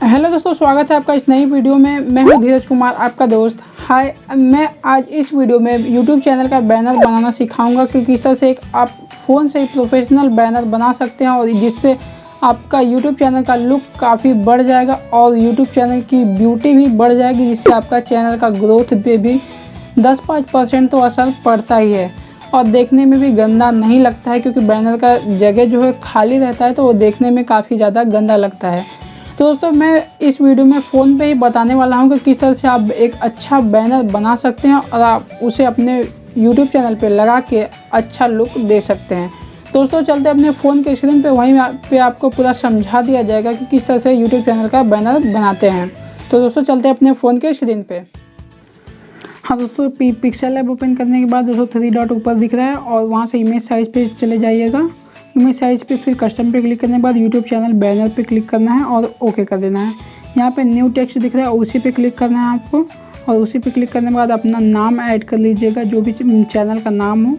Hello दोस्तों, स्वागत है आपका इस नई वीडियो में। मैं हूं धीरज कुमार, आपका दोस्त। हाय, मैं आज इस वीडियो में YouTube चैनल का बैनर बनाना सिखाऊंगा कि किस तरह से आप फ़ोन से प्रोफेशनल बैनर बना सकते हैं और जिससे आपका YouTube चैनल का लुक काफ़ी बढ़ जाएगा और YouTube चैनल की ब्यूटी भी बढ़ जाएगी, जिससे आपका चैनल का ग्रोथ पे भी 10-5% तो असर पड़ता ही है और देखने में भी गंदा नहीं लगता है, क्योंकि बैनर का जगह जो है खाली रहता है तो वो देखने में काफ़ी ज़्यादा गंदा लगता है। तो दोस्तों, मैं इस वीडियो में फ़ोन पे ही बताने वाला हूं कि किस तरह से आप एक अच्छा बैनर बना सकते हैं और आप उसे अपने YouTube चैनल पे लगा के अच्छा लुक दे सकते हैं। दोस्तों, चलते अपने फ़ोन के स्क्रीन पे, वहीं पे आपको पूरा समझा दिया जाएगा कि किस तरह से YouTube चैनल का बैनर बनाते हैं। तो दोस्तों, चलते अपने फ़ोन के स्क्रीन पे। हाँ दोस्तों, पिक्सेलैब ओपन करने के बाद दोस्तों 3 डॉट ऊपर दिख रहा है और वहाँ से इमेज साइज़ पे चले जाइएगा। इमेज साइज़ पे फिर कस्टम पे क्लिक करने के बाद यूट्यूब चैनल बैनर पे क्लिक करना है और ओके कर देना है। यहाँ पे न्यू टेक्स्ट दिख रहा है, उसी पे क्लिक करना है आपको और उसी पे क्लिक करने के बाद अपना नाम ऐड कर लीजिएगा, जो भी चैनल का नाम हो।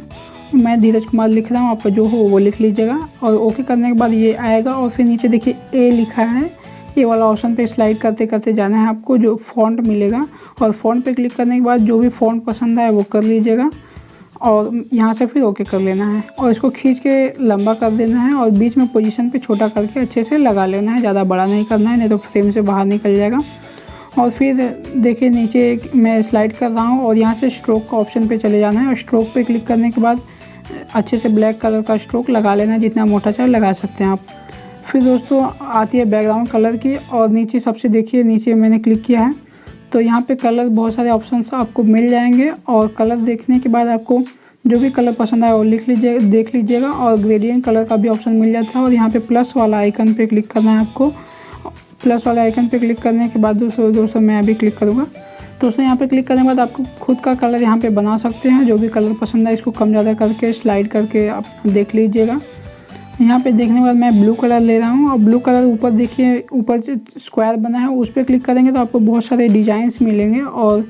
मैं धीरज कुमार लिख रहा हूँ, आपका जो हो वो लिख लीजिएगा और ओके करने के बाद ये आएगा और फिर नीचे देखिए ए लिखा है, ये वाला ऑप्शन पे स्लाइड करते करते जाना है आपको, जो फ़ॉन्ट मिलेगा और फ़ॉन्ट पे क्लिक करने के बाद जो भी फ़ॉन्ट पसंद आए वो कर लीजिएगा और यहाँ से फिर ओके कर लेना है और इसको खींच के लंबा कर देना है और बीच में पोजीशन पे छोटा करके अच्छे से लगा लेना है। ज़्यादा बड़ा नहीं करना है, नहीं तो फ्रेम से बाहर निकल जाएगा। और फिर देखिए नीचे मैं स्लाइड कर रहा हूँ और यहाँ से स्ट्रोक का ऑप्शन पे चले जाना है और स्ट्रोक पे क्लिक करने के बाद अच्छे से ब्लैक कलर का स्ट्रोक लगा लेना है, जितना मोटा चाहे लगा सकते हैं आप। फिर दोस्तों आती है बैकग्राउंड कलर की और नीचे सबसे देखिए, नीचे मैंने क्लिक किया है तो यहाँ पे कलर बहुत सारे ऑप्शंस आपको मिल जाएंगे और कलर देखने के बाद आपको जो भी कलर पसंद आए वो देख लीजिएगा और ग्रेडियंट कलर का भी ऑप्शन मिल जाता है। और यहाँ पे प्लस वाला आइकन पे क्लिक करना है आपको। प्लस वाला आइकन पे क्लिक करने के बाद दोस्तों मैं अभी क्लिक करूँगा। दोस्तों यहाँ पे क्लिक करने के बाद आपको खुद का कलर यहाँ पे बना सकते हैं, जो भी कलर पसंद आए इसको कम ज़्यादा करके स्लाइड करके आप देख लीजिएगा। यहाँ पे देखने के बाद मैं ब्लू कलर ले रहा हूँ और ब्लू कलर ऊपर देखिए, ऊपर स्क्वायर बना है उस पर क्लिक करेंगे तो आपको बहुत सारे डिज़ाइंस मिलेंगे और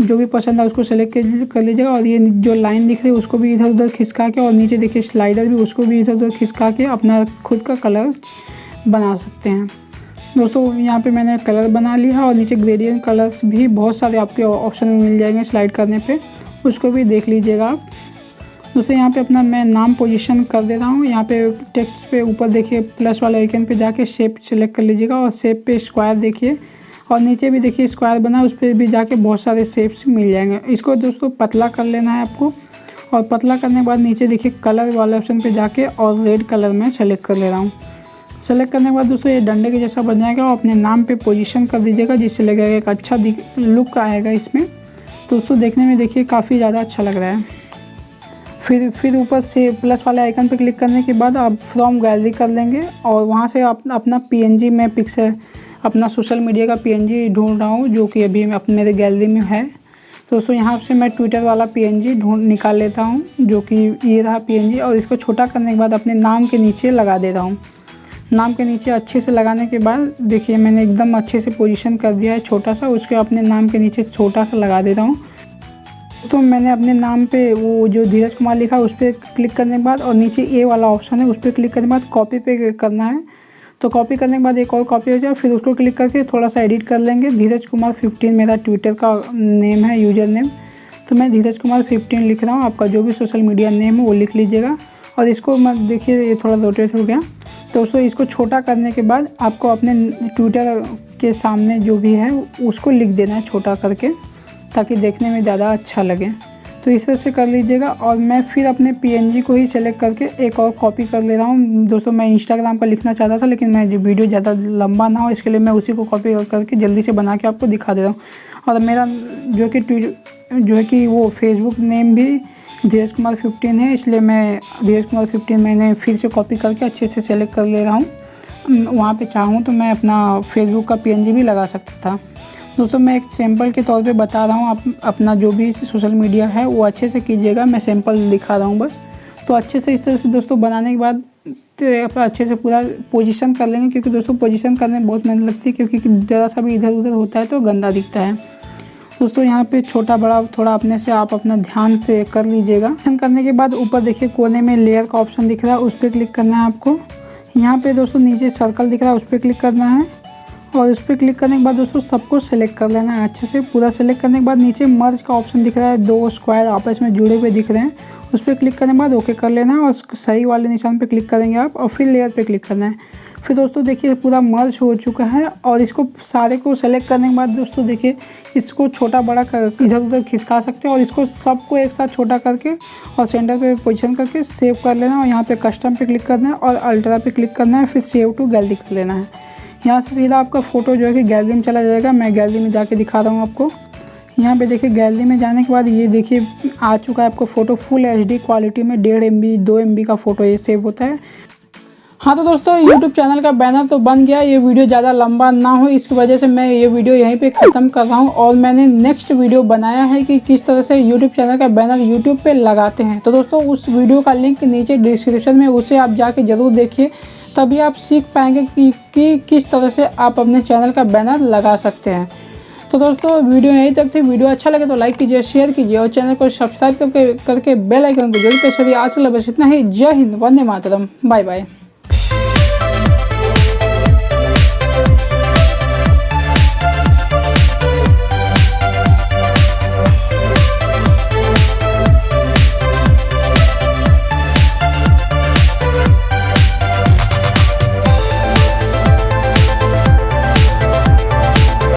जो भी पसंद है उसको सेलेक्ट कर लीजिएगा। और ये जो लाइन दिख रही है उसको भी इधर उधर खिसका के और नीचे देखिए स्लाइडर भी, उसको भी इधर उधर खिसका के अपना खुद का कलर बना सकते हैं। दोस्तों यहाँ पे मैंने कलर बना लिया और नीचे ग्रेडियंट कलर्स भी बहुत सारे आपके ऑप्शन में मिल जाएंगे स्लाइड करने पे, उसको भी देख लीजिएगा आप। दोस्तों यहाँ पे अपना मैं नाम पोजीशन कर दे रहा हूँ। यहाँ पे टेक्स्ट पे ऊपर देखिए प्लस वाले आइकन पे जाके शेप सेलेक्ट कर लीजिएगा और शेप पे स्क्वायर देखिए और नीचे भी देखिए स्क्वायर बना, उस पर भी जाके बहुत सारे शेप्स मिल जाएंगे। इसको दोस्तों पतला कर लेना है आपको और पतला करने के बाद नीचे देखिए कलर वाले ऑप्शन पे जाके और रेड कलर में सेलेक्ट कर ले रहा हूँ। सेलेक्ट करने के बाद दोस्तों ये डंडे के जैसा बन जाएगा और अपने नाम पे पोजीशन कर दीजिएगा, जिससे लगेगा एक अच्छा लुक आएगा इसमें। दोस्तों देखने में देखिए काफ़ी ज़्यादा अच्छा लग रहा है। फिर ऊपर से प्लस वाले आइकन पे क्लिक करने के बाद आप फ्रॉम गैलरी कर लेंगे और वहाँ से अपना PNG में अपना सोशल मीडिया का PNG ढूंढ रहा हूँ, जो कि अभी मेरे गैलरी में है। तो दोस्तों यहाँ से मैं ट्विटर वाला PNG निकाल लेता हूँ, जो कि ये रहा PNG और इसको छोटा करने के बाद अपने नाम के नीचे लगा दे रहा हूँ। नाम के नीचे अच्छे से लगाने के बाद देखिए मैंने एकदम अच्छे से पोजीशन कर दिया है छोटा सा, उसके अपने नाम के नीचे छोटा सा लगा दे रहा हूँ। तो मैंने अपने नाम पे वो जो धीरज कुमार लिखा है उस पर क्लिक करने के बाद और नीचे ए वाला ऑप्शन है उस पर क्लिक करने के बाद कॉपी पे करना है। तो कॉपी करने के बाद एक और कॉपी हो जाए, फिर उसको क्लिक करके थोड़ा सा एडिट कर लेंगे। धीरज कुमार 15 मेरा ट्विटर का नेम है, यूज़र नेम। तो मैं धीरज कुमार 15 लिख रहा हूँ, आपका जो भी सोशल मीडिया नेम है वो लिख लीजिएगा। और इसको मैं देखिए ये थोड़ा रोटेट हो गया। तो दोस्तों इसको छोटा करने के बाद आपको अपने ट्विटर के सामने जो भी है उसको लिख देना है छोटा करके, ताकि देखने में ज़्यादा अच्छा लगे। तो इस तरह से कर लीजिएगा। और मैं फिर अपने PNG को ही सेलेक्ट करके एक और कॉपी कर ले रहा हूँ। दोस्तों मैं इंस्टाग्राम का लिखना चाहता था, लेकिन मैं जो वीडियो ज़्यादा लंबा ना हो इसके लिए मैं उसी को कॉपी करके जल्दी से बना के आपको दिखा दे रहा हूँ। और मेरा जो है कि वो फेसबुक नेम भी धीरज कुमार 15 है, इसलिए मैं धीरज कुमार 15 मैंने फिर से कॉपी करके अच्छे से सेलेक्ट कर ले रहा हूँ। वहाँ पर चाहूँ तो मैं अपना फेसबुक का PNG भी लगा सकता था। दोस्तों मैं एक सैंपल के तौर पे बता रहा हूँ, आप अपना जो भी सोशल मीडिया है वो अच्छे से कीजिएगा, मैं सैंपल दिखा रहा हूँ बस। तो अच्छे से इस तरह से दोस्तों बनाने के बाद तो अच्छे से पूरा पोजीशन कर लेंगे, क्योंकि दोस्तों पोजीशन करने में बहुत मेहनत लगती है, क्योंकि ज़रा सा भी इधर उधर होता है तो गंदा दिखता है। दोस्तों यहाँ पे छोटा बड़ा थोड़ा अपने से आप अपना ध्यान से कर लीजिएगा। करने के बाद ऊपर देखिए कोने में लेयर का ऑप्शन दिख रहा है, उस पर क्लिक करना है आपको। यहाँ पे दोस्तों नीचे सर्कल दिख रहा है, उस पर क्लिक करना है और उस पर क्लिक करने के बाद दोस्तों सबको सेलेक्ट कर लेना है अच्छे से। पूरा सेलेक्ट करने के बाद नीचे मर्ज का ऑप्शन दिख रहा है, 2 स्क्वायर आपस में जुड़े हुए दिख रहे हैं, उस पर क्लिक करने के बाद ओके कर लेना है और सही वाले निशान पे क्लिक करेंगे आप और फिर लेयर पे क्लिक करना है। फिर दोस्तों देखिए पूरा मर्ज हो चुका है और इसको सारे को सेलेक्ट करने के बाद दोस्तों देखिए इसको छोटा बड़ा कर इधर उधर खिसका सकते हैं और इसको सबको एक साथ छोटा करके और सेंटर पे पोजीशन करके सेव कर लेना और यहाँ पे कस्टम पे क्लिक करना है और अल्ट्रा पे क्लिक करना है, फिर सेव टू गैलरी कर लेना है। यहाँ से सीधा आपका फ़ोटो जो है कि गैलरी में चला जाएगा। मैं गैलरी में जाके दिखा रहा हूँ आपको। यहाँ पे देखिए गैलरी में जाने के बाद ये देखिए आ चुका है आपका फ़ोटो फुल HD क्वालिटी में 1.5 MB 2 MB का फ़ोटो ये सेव होता है। हाँ तो दोस्तों YouTube चैनल का बैनर तो बन गया। ये वीडियो ज़्यादा लंबा ना हो इसकी वजह से मैं ये वीडियो यहीं पे ख़त्म कर रहा हूँ और मैंने नेक्स्ट वीडियो बनाया है कि किस तरह से YouTube चैनल का बैनर YouTube पे लगाते हैं। तो दोस्तों उस वीडियो का लिंक नीचे डिस्क्रिप्शन में, उसे आप जाके ज़रूर देखिए, तभी आप सीख पाएंगे कि किस तरह से आप अपने चैनल का बैनर लगा सकते हैं। तो दोस्तों वीडियो यहीं तक थी। वीडियो अच्छा लगे तो लाइक कीजिए, शेयर कीजिए और चैनल को सब्सक्राइब करके बेल आइकन को जरूर प्रेस करिए। आज के लिए बस इतना ही। जय हिंद, वंदे मातरम, बाय बाय।